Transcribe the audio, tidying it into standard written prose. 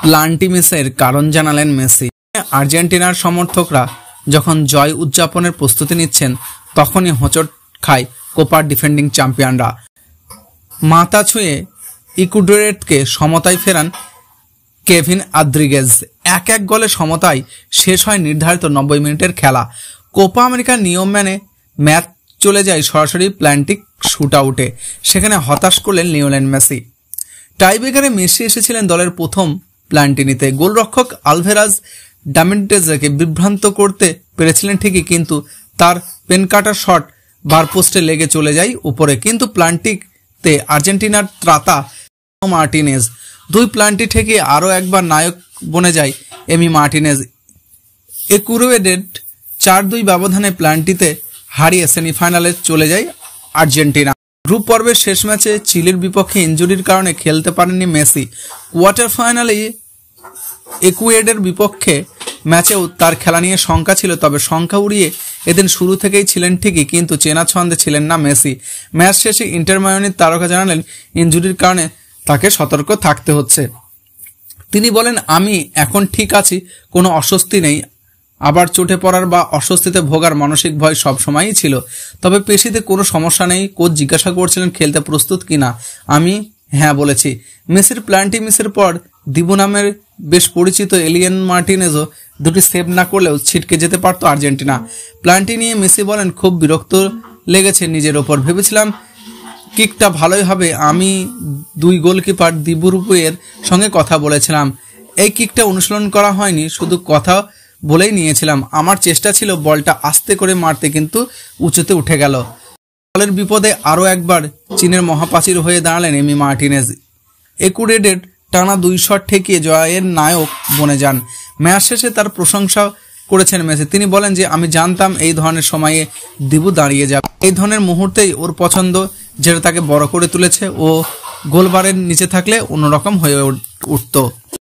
Plenty মিসের কারণ জানালেন Messi. আর্জেন্টিনার সমর্থকরা যখন জয় উদযাপনের প্রস্তুতি নিচ্ছেন তখনই হোঁচট খায় কোপার ডিফেন্ডিং চ্যাম্পিয়নরা। মাথা ছুঁয়ে ইকুয়েডরকে সমতায় ফেরান কেভিন আদ্রিগেজ। 1-1 গোলে সমতায় শেষ হয় নির্ধারিত 90 মিনিটের খেলা। কোপা আমেরিকার নিয়ম মেনে ম্যাচ চলে যায় সরাসরি প্ল্যান্টিক শুট আউটে। সেখানে হতাশ করলেন লিওনেল মেসি। টাইব্রেকারে মেসি এসেছিলেন দলের প্রথম প্ল্যান্টিনিতে। গোলরক্ষক আলভেরাজ ডামিন্টেজকে বিভ্রান্ত করতে পেরেছিলেন ঠিকই, কিন্তু তার পেনকাটার শট বারপোস্টে লেগে চলে যায় উপরে। কিন্তু প্ল্যান্টিতে আর্জেন্টিনার ত্রাতা মার্টিনেজ 2 প্ল্যান্টি থেকে আরও একবার নায়ক বনে যায় এমি মার্টিনেজ। একুয়েডর 4-2 ব্যবধানে প্ল্যান্টিতে হারিয়ে সেমিফাইনালে চলে যায় আর্জেন্টিনা। গ্রুপ পর্বের শেষ ম্যাচে চিলির বিপক্ষে ইনজুরির কারণে খেলতে পারেননি মেসি। কোয়ার্টার ফাইনালে ইকুয়েডর বিপক্ষে ম্যাচেও তার খেলা নিয়ে শঙ্কা ছিল, তবে শঙ্কা উড়িয়ে এদিন শুরু থেকেই ছিলেন ঠিকই, কিন্তু চেনা ছন্দে ছিলেন না মেসি। ম্যাচ শেষে ইন্টার মায়ামির তারকা জানালেন ইনজুরির কারণে তাকে সতর্ক থাকতে হচ্ছে। তিনি বলেন, আমি এখন ঠিক আছি, কোনো অস্বস্তি নেই। আবার চোটে পড়ার বা অস্বস্তিতে ভোগার মানসিক ভয় সবসময়ই ছিল, তবে পেশিতে কোনো সমস্যা নেই। কোচ জিজ্ঞাসা করছিলেন খেলতে প্রস্তুত কিনা, আমি হ্যাঁ বলেছি। মেসির প্ল্যান্টি মিসের পর দিবু নামের বেশ পরিচিত এলিয়ান মার্টিনেজও 2টি সেভ না করলেও ছিটকে যেতে পারত আর্জেন্টিনা। প্ল্যান্টি নিয়ে মেসি বলেন, খুব বিরক্ত লেগেছে নিজের ওপর, ভেবেছিলাম কিকটা ভালোই হবে। আমি 2 গোলকিপার দিবুরুপুয়ের সঙ্গে কথা বলেছিলাম। এই কিকটা অনুশীলন করা হয়নি, শুধু কথা বলেই নিয়েছিলাম। আমার চেষ্টা ছিল বলটা আস্তে করে মারতে, কিন্তু উঁচুতে উঠে গেল। দলের বিপদে আরও একবার চীনের মহাপ্রাচীর হয়ে দাঁড়ালেন এমি মার্টিনেজ। একুয়েডর টানা 2 শট ঠেকিয়ে জয়ের নায়ক বনে যান। ম্যাচ শেষে তার প্রশংসা করেছেন মেসি। তিনি বলেন যে আমি জানতাম এই ধরনের সময়ে দিবু দাঁড়িয়ে যাবে, এই ধরনের মুহূর্তেই ওর পছন্দ, যেটা তাকে বড় করে তুলেছে। ও গোলবারের নিচে থাকলে অন্যরকম হয়ে উঠত।